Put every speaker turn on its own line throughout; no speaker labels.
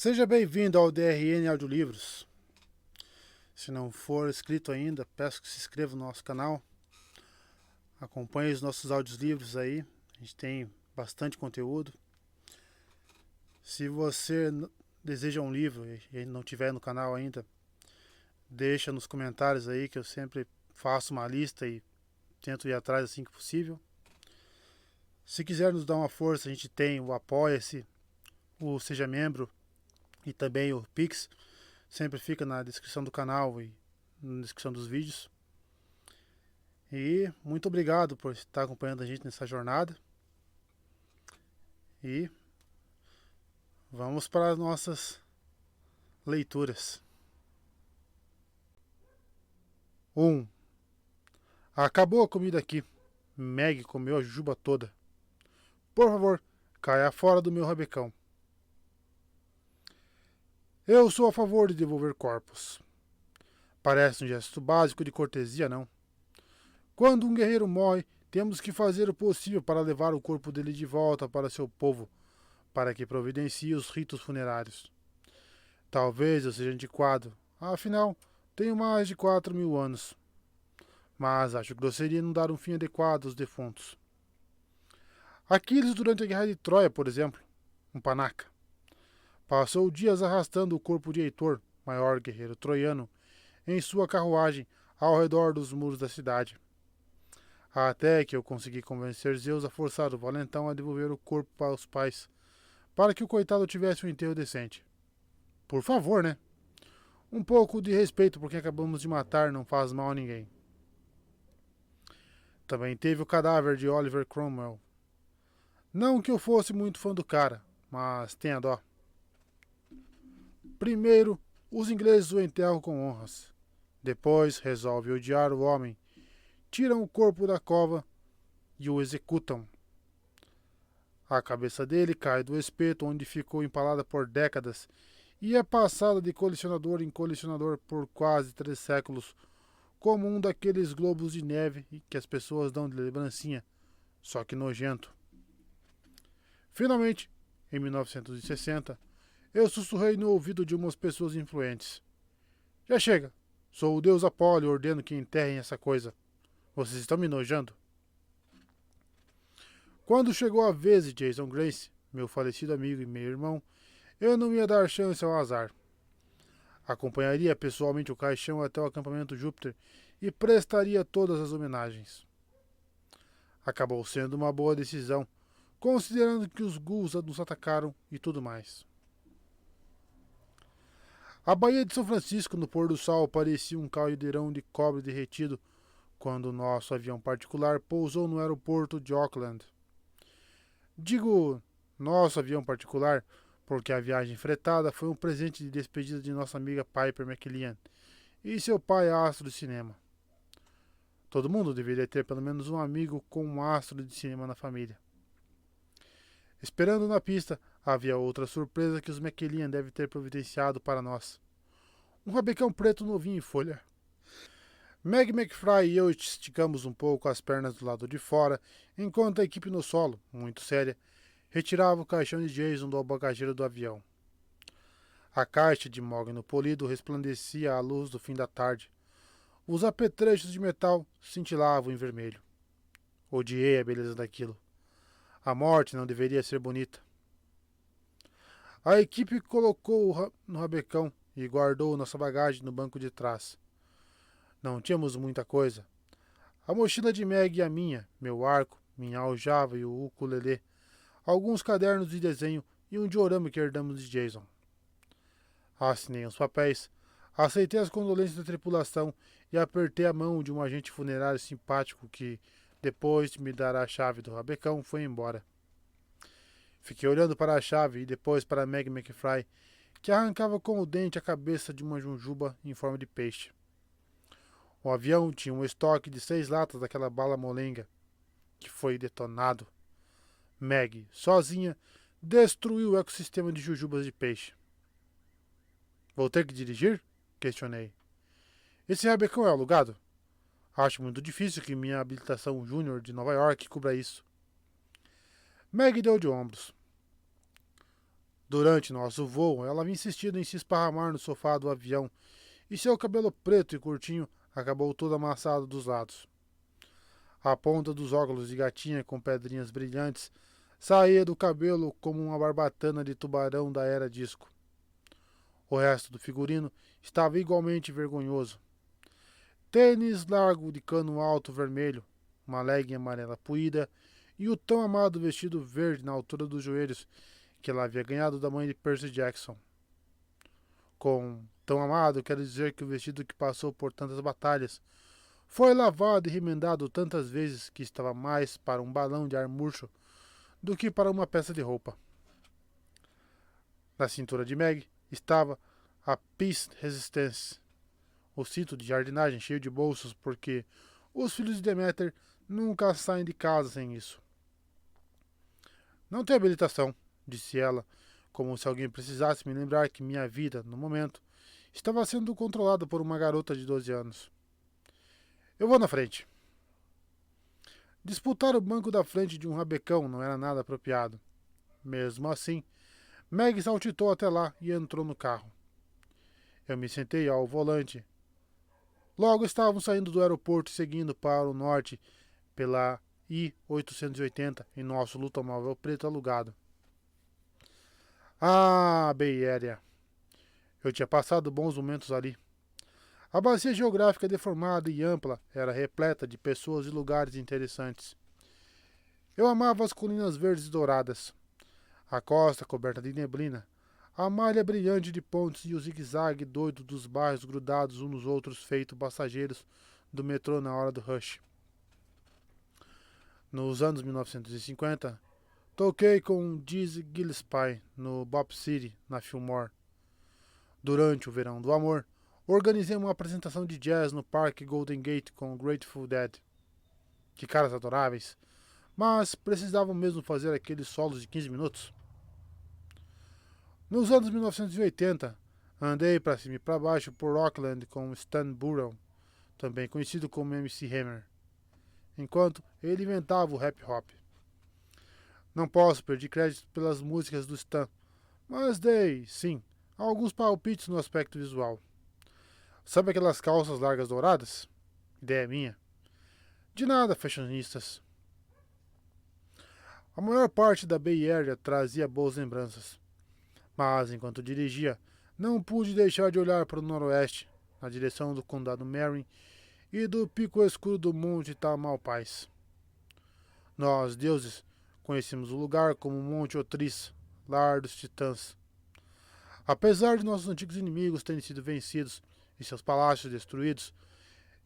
Seja bem-vindo ao DRN Audiolivros. Se não for inscrito ainda, peço que se inscreva no nosso canal. Acompanhe os nossos audiolivros aí. A gente tem bastante conteúdo. Se você deseja um livro e não tiver no canal ainda, deixa nos comentários aí que eu sempre faço uma lista e tento ir atrás assim que possível. Se quiser nos dar uma força, a gente tem o Apoia-se, o Seja Membro e também o Pix. Sempre fica na descrição do canal e na descrição dos vídeos. E muito obrigado por estar acompanhando a gente nessa jornada. E vamos para as nossas leituras. 1. Acabou a comida aqui. Meg comeu a jujuba toda. Por favor, caia fora do meu rabecão. Eu sou a favor de devolver corpos. Parece um gesto básico de cortesia, não? Quando um guerreiro morre, temos que fazer o possível para levar o corpo dele de volta para seu povo, para que providencie os ritos funerários. Talvez eu seja antiquado, afinal, tenho mais de 4.000 anos. Mas acho grosseria não dar um fim adequado aos defuntos. Aquiles, durante a Guerra de Troia, por exemplo, um panaca, passou dias arrastando o corpo de Heitor, maior guerreiro troiano, em sua carruagem ao redor dos muros da cidade. Até que eu consegui convencer Zeus a forçar o valentão a devolver o corpo para os pais, para que o coitado tivesse um enterro decente. Por favor, né? Um pouco de respeito por quem acabamos de matar não faz mal a ninguém. Também teve o cadáver de Oliver Cromwell. Não que eu fosse muito fã do cara, mas tenha dó. Primeiro, os ingleses o enterram com honras. Depois, resolvem odiar o homem. Tiram o corpo da cova e o executam. A cabeça dele cai do espeto onde ficou empalada por décadas e é passada de colecionador em colecionador por quase 3 séculos, como um daqueles globos de neve que as pessoas dão de lembrancinha, só que nojento. Finalmente, em 1960, eu sussurrei no ouvido de umas pessoas influentes. Já chega, sou o deus Apolo e ordeno que enterrem essa coisa. Vocês estão me nojando? Quando chegou a vez de Jason Grace, meu falecido amigo e meu irmão, eu não ia dar chance ao azar. Acompanharia pessoalmente o caixão até o acampamento Júpiter e prestaria todas as homenagens. Acabou sendo uma boa decisão, considerando que os ghouls nos atacaram e tudo mais. A Baía de São Francisco no pôr do sol parecia um caldeirão de cobre derretido quando o nosso avião particular pousou no aeroporto de Auckland. Digo nosso avião particular porque a viagem fretada foi um presente de despedida de nossa amiga Piper McLean e seu pai astro de cinema. Todo mundo deveria ter pelo menos um amigo com um astro de cinema na família. Esperando na pista, havia outra surpresa que os McLean devem ter providenciado para nós. Um rabecão preto novinho em folha. Meg McFry e eu esticamos um pouco as pernas do lado de fora, enquanto a equipe no solo, muito séria, retirava o caixão de Jason do bagageiro do avião. A caixa de mogno polido resplandecia à luz do fim da tarde. Os apetrechos de metal cintilavam em vermelho. Odiei a beleza daquilo. A morte não deveria ser bonita. A equipe colocou no rabecão e guardou nossa bagagem no banco de trás. Não tínhamos muita coisa. A mochila de Meg e a minha, meu arco, minha aljava e o ukulele, alguns cadernos de desenho e um diorama que herdamos de Jason. Assinei os papéis, aceitei as condolências da tripulação e apertei a mão de um agente funerário simpático que, depois de me dar a chave do rabecão, foi embora. Fiquei olhando para a chave e depois para Meg McFry, que arrancava com o dente a cabeça de uma jujuba em forma de peixe. O avião tinha um estoque de 6 latas daquela bala molenga, que foi detonado. Meg, sozinha, destruiu o ecossistema de jujubas de peixe. Vou ter que dirigir? Questionei. Esse rabecão é alugado? Acho muito difícil que minha habilitação júnior de Nova York cubra isso. Meg deu de ombros. Durante nosso voo, ela havia insistido em se esparramar no sofá do avião, e seu cabelo preto e curtinho acabou todo amassado dos lados. A ponta dos óculos de gatinha com pedrinhas brilhantes saía do cabelo como uma barbatana de tubarão da era disco. O resto do figurino estava igualmente vergonhoso. Tênis largo de cano alto vermelho, uma legging amarela puída e o tão amado vestido verde na altura dos joelhos que ela havia ganhado da mãe de Percy Jackson. Com tão amado, quero dizer que o vestido que passou por tantas batalhas foi lavado e remendado tantas vezes que estava mais para um balão de ar murcho do que para uma peça de roupa. Na cintura de Meg estava a Peace Resistance, o cinto de jardinagem cheio de bolsos, porque os filhos de Deméter nunca saem de casa sem isso. Não tenho habilitação, disse ela, como se alguém precisasse me lembrar que minha vida, no momento, estava sendo controlada por uma garota de 12 anos. Eu vou na frente. Disputar o banco da frente de um rabecão não era nada apropriado. Mesmo assim, Meg saltitou até lá e entrou no carro. Eu me sentei ao volante. Logo estávamos saindo do aeroporto e seguindo para o norte pela I-880 em nosso lutomóvel preto alugado. Ah, Bay Area. Eu tinha passado bons momentos ali. A bacia geográfica deformada e ampla era repleta de pessoas e lugares interessantes. Eu amava as colinas verdes e douradas, a costa coberta de neblina, a malha brilhante de pontes e o zigue-zague doido dos bairros grudados uns nos outros feito passageiros do metrô na hora do rush. Nos anos 1950, toquei com Dizzy Gillespie no Bop City, na Fillmore. Durante o verão do amor, organizei uma apresentação de jazz no Parque Golden Gate com Grateful Dead. Que caras adoráveis, mas precisavam mesmo fazer aqueles solos de 15 minutos. Nos anos 1980, andei para cima e para baixo por Rockland com Stan Burrell, também conhecido como MC Hammer, enquanto ele inventava o rap hop. Não posso perder crédito pelas músicas do Stan, mas dei, sim, alguns palpites no aspecto visual. Sabe aquelas calças largas douradas? Ideia minha. De nada, fashionistas. A maior parte da Bay Area trazia boas lembranças. Mas, enquanto dirigia, não pude deixar de olhar para o noroeste, na direção do condado Marin e do pico escuro do Monte Tamalpais. Nós, deuses, conhecemos o lugar como Monte Otris, lar dos titãs. Apesar de nossos antigos inimigos terem sido vencidos e seus palácios destruídos,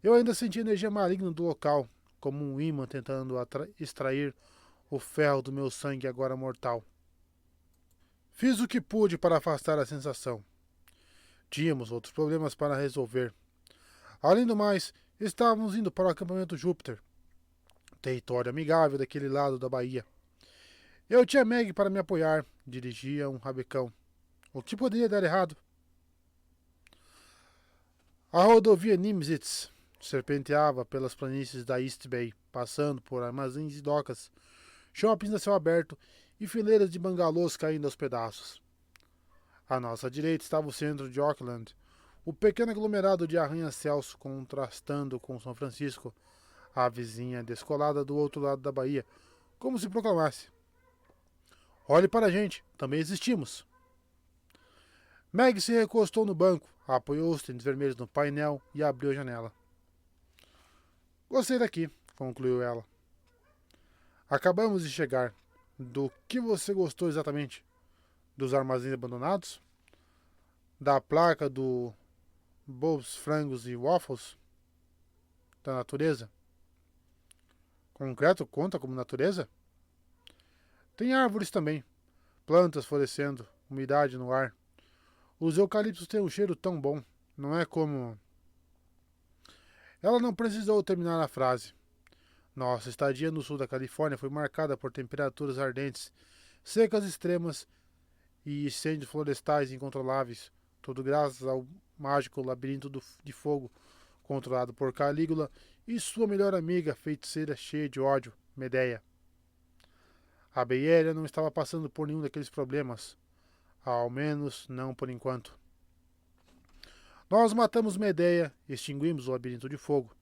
eu ainda senti a energia maligna do local, como um imã tentando extrair o ferro do meu sangue agora mortal. Fiz o que pude para afastar a sensação. Tínhamos outros problemas para resolver. Além do mais, estávamos indo para o acampamento Júpiter, território amigável daquele lado da Bahia. Eu tinha Meg para me apoiar, dirigia um rabecão. O que poderia dar errado? A rodovia Nimzitz serpenteava pelas planícies da East Bay, passando por armazéns e docas, shoppings a céu aberto e fileiras de bangalôs caindo aos pedaços. À nossa direita estava o centro de Auckland, o pequeno aglomerado de arranha-céus contrastando com São Francisco, a vizinha descolada do outro lado da Bahia, como se proclamasse: olhe para a gente, também existimos. Meg se recostou no banco, apoiou os tênis vermelhos no painel e abriu a janela. Gostei daqui, concluiu ela. Acabamos de chegar. Do que você gostou exatamente? Dos armazéns abandonados? Da placa do Bob's Frangos e Waffles? Da natureza? Concreto conta como natureza? Tem árvores também. Plantas florescendo, umidade no ar. Os eucaliptos têm um cheiro tão bom. Não é como... Ela não precisou terminar a frase. Nossa estadia no sul da Califórnia foi marcada por temperaturas ardentes, secas extremas e incêndios florestais incontroláveis, tudo graças ao mágico labirinto de fogo controlado por Calígula e sua melhor amiga, feiticeira cheia de ódio, Medeia. A Bay Area não estava passando por nenhum daqueles problemas. Ao menos não por enquanto. Nós matamos Medeia, extinguimos o labirinto de fogo,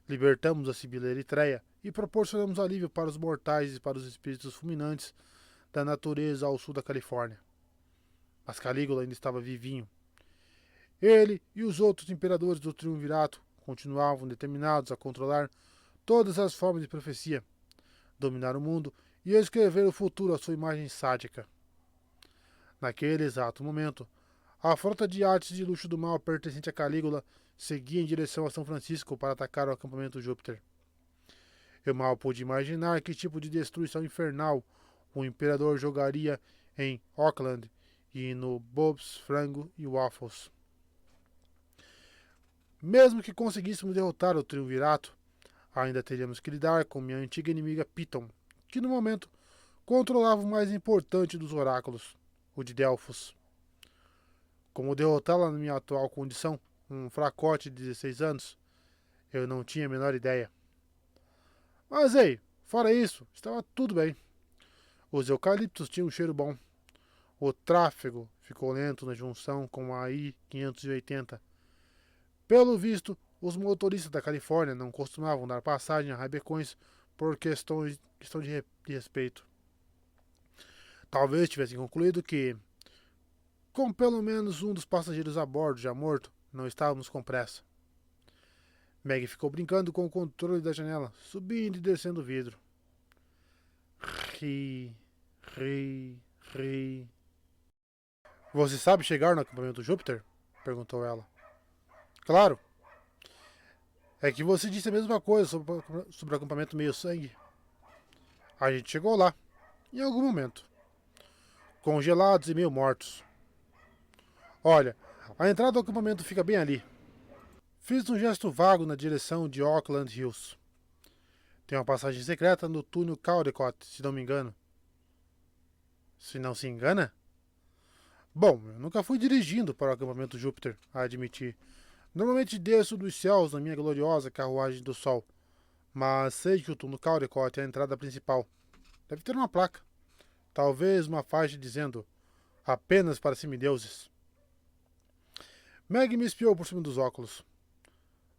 libertamos a Sibila Eritreia e proporcionamos alívio para os mortais e para os espíritos fulminantes da natureza ao sul da Califórnia. Mas Calígula ainda estava vivinho. Ele e os outros imperadores do Triunvirato continuavam determinados a controlar todas as formas de profecia, dominar o mundo e escrever o futuro à sua imagem sádica. Naquele exato momento, a frota de artes de luxo do mal pertencente a Calígula seguia em direção a São Francisco para atacar o acampamento Júpiter. Eu mal pude imaginar que tipo de destruição infernal o imperador jogaria em Auckland e no Bob's Frango e Waffles. Mesmo que conseguíssemos derrotar o Triunvirato, ainda teríamos que lidar com minha antiga inimiga Piton, que no momento controlava o mais importante dos oráculos, o de Delfos. Como derrotá-la na minha atual condição, um fracote de 16 anos, eu não tinha a menor ideia. Mas ei, fora isso, estava tudo bem. Os eucaliptos tinham um cheiro bom. O tráfego ficou lento na junção com a I-580. Pelo visto, os motoristas da Califórnia não costumavam dar passagem a rabecões por questão de respeito. Talvez tivessem concluído que, com pelo menos um dos passageiros a bordo já morto, não estávamos com pressa. Meg ficou brincando com o controle da janela, subindo e descendo o vidro. Ri, ri, ri. Você sabe chegar no acampamento Júpiter? Perguntou ela. Claro. É que você disse a mesma coisa sobre o acampamento Meio Sangue. A gente chegou lá, em algum momento. Congelados e meio mortos. Olha, a entrada do acampamento fica bem ali. Fiz um gesto vago na direção de Auckland Hills. Tem uma passagem secreta no túnel Caldecott, se não me engano. Se não se engana? Bom, eu nunca fui dirigindo para o acampamento Júpiter, a admitir. Normalmente desço dos céus na minha gloriosa carruagem do sol. Mas sei que o túnel Caldecott é a entrada principal. Deve ter uma placa. Talvez uma faixa dizendo apenas para semideuses. Meg me espiou por cima dos óculos.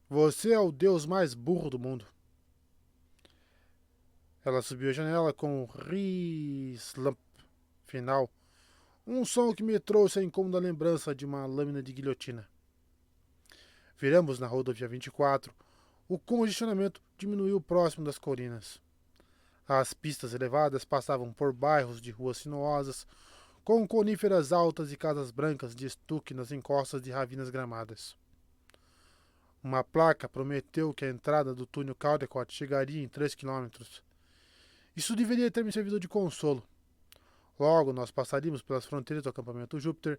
Você é o deus mais burro do mundo. Ela subiu a janela com um ri-slump final. Um som que me trouxe a incômoda lembrança de uma lâmina de guilhotina. Viramos na rodovia 24. O congestionamento diminuiu próximo das colinas. As pistas elevadas passavam por bairros de ruas sinuosas, com coníferas altas e casas brancas de estuque nas encostas de ravinas gramadas. Uma placa prometeu que a entrada do túnel Caldecott chegaria em 3 quilômetros. Isso deveria ter me servido de consolo. Logo, nós passaríamos pelas fronteiras do acampamento Júpiter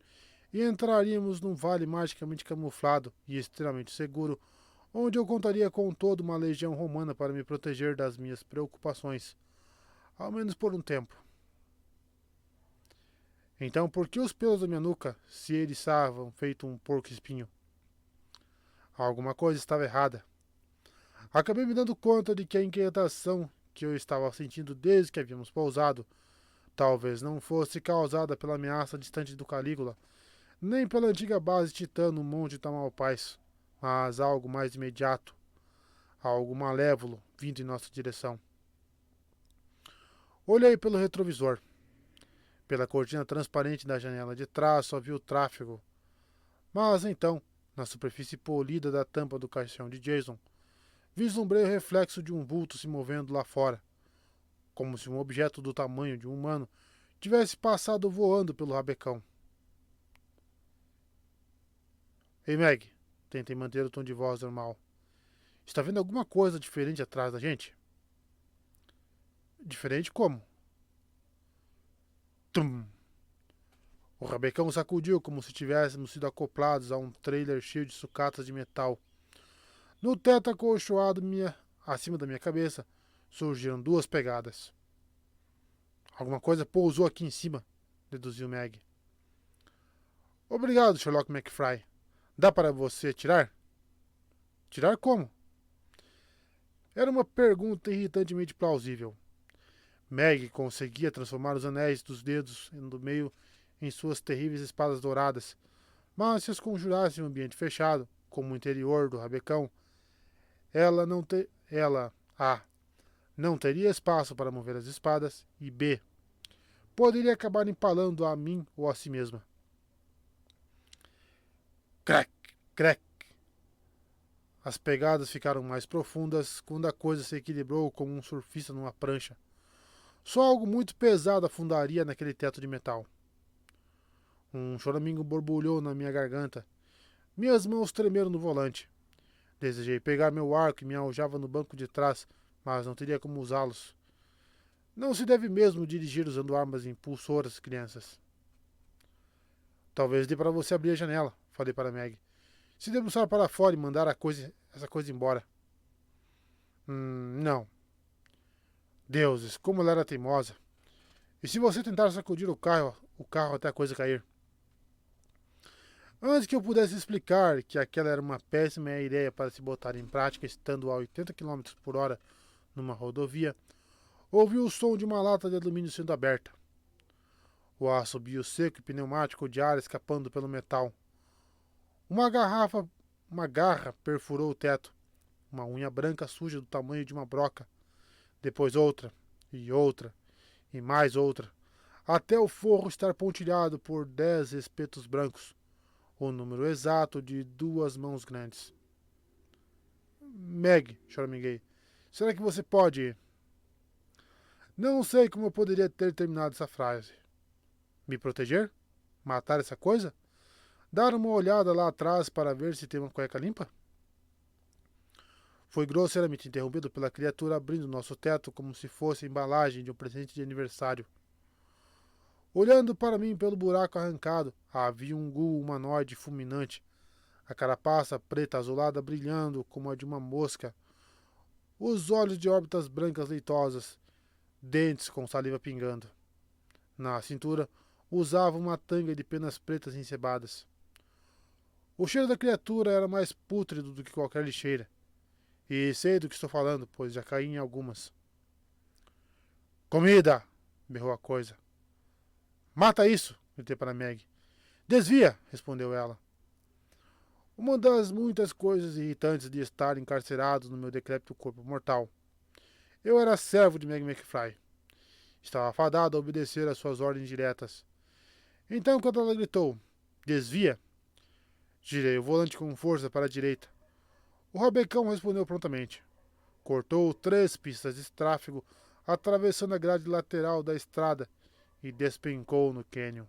e entraríamos num vale magicamente camuflado e extremamente seguro, onde eu contaria com toda uma legião romana para me proteger das minhas preocupações, ao menos por um tempo. Então, por que os pelos da minha nuca se eriçavam feito um porco-espinho? Alguma coisa estava errada. Acabei me dando conta de que a inquietação que eu estava sentindo desde que havíamos pousado talvez não fosse causada pela ameaça distante do Calígula, nem pela antiga base titã no Monte Tamalpais, mas algo mais imediato, algo malévolo vindo em nossa direção. Olhei pelo retrovisor. Pela cortina transparente da janela de trás só vi o tráfego. Mas então, na superfície polida da tampa do caixão de Jason, vislumbrei o reflexo de um vulto se movendo lá fora, como se um objeto do tamanho de um humano tivesse passado voando pelo rabecão. Ei, Meg, tentei manter o tom de voz normal. Está vendo alguma coisa diferente atrás da gente? Diferente como? Tum! O rabecão sacudiu como se tivéssemos sido acoplados a um trailer cheio de sucatas de metal. No teto acolchoado acima da minha cabeça surgiram 2 pegadas. Alguma coisa pousou aqui em cima, deduziu Meg. Obrigado, Sherlock McFry. Dá para você tirar? Tirar como? Era uma pergunta irritantemente plausível. Meg conseguia transformar os anéis dos dedos do meio em suas terríveis espadas douradas, mas se as conjurasse em um ambiente fechado, como o interior do rabecão, ela A. não teria espaço para mover as espadas, e B. poderia acabar empalando a mim ou a si mesma. Crack, crack. As pegadas ficaram mais profundas quando a coisa se equilibrou como um surfista numa prancha. Só algo muito pesado afundaria naquele teto de metal. Um choramingo borbulhou na minha garganta. Minhas mãos tremeram no volante. Desejei pegar meu arco e me aljava no banco de trás, mas não teria como usá-los. Não se deve mesmo dirigir usando armas impulsoras, crianças. Talvez dê para você abrir a janela, falei para Meg. Se debruçar para fora e mandar essa coisa embora. Não. Deuses, como ela era teimosa. E se você tentar sacudir o carro até a coisa cair? Antes que eu pudesse explicar que aquela era uma péssima ideia para se botar em prática estando a 80 km por hora numa rodovia, ouvi o som de uma lata de alumínio sendo aberta. O assobio seco e pneumático de ar escapando pelo metal. Uma garra perfurou o teto. Uma unha branca suja do tamanho de uma broca. Depois outra, e mais outra, até o forro estar pontilhado por 10 espetos brancos, o número exato de 2 mãos grandes. Meg, choraminguei, será que você pode... Não sei como eu poderia ter terminado essa frase. Me proteger? Matar essa coisa? Dar uma olhada lá atrás para ver se tem uma cueca limpa? Foi grosseiramente interrompido pela criatura abrindo nosso teto como se fosse a embalagem de um presente de aniversário. Olhando para mim pelo buraco arrancado, havia um ghoul humanoide fulminante, a carapaça preta azulada brilhando como a de uma mosca, os olhos de órbitas brancas leitosas, dentes com saliva pingando. Na cintura, usava uma tanga de penas pretas encebadas. O cheiro da criatura era mais pútrido do que qualquer lixeira. E sei do que estou falando, pois já caí em algumas. Comida! Berrou a coisa. Mata isso! Gritei para Meg. Desvia! Respondeu ela. Uma das muitas coisas irritantes de estar encarcerado no meu decrépito corpo mortal. Eu era servo de Meg McFly. Estava fadado a obedecer às suas ordens diretas. Então, quando ela gritou, desvia, girei o volante com força para a direita. O rabecão respondeu prontamente. Cortou 3 pistas de tráfego, atravessando a grade lateral da estrada e despencou no cânion.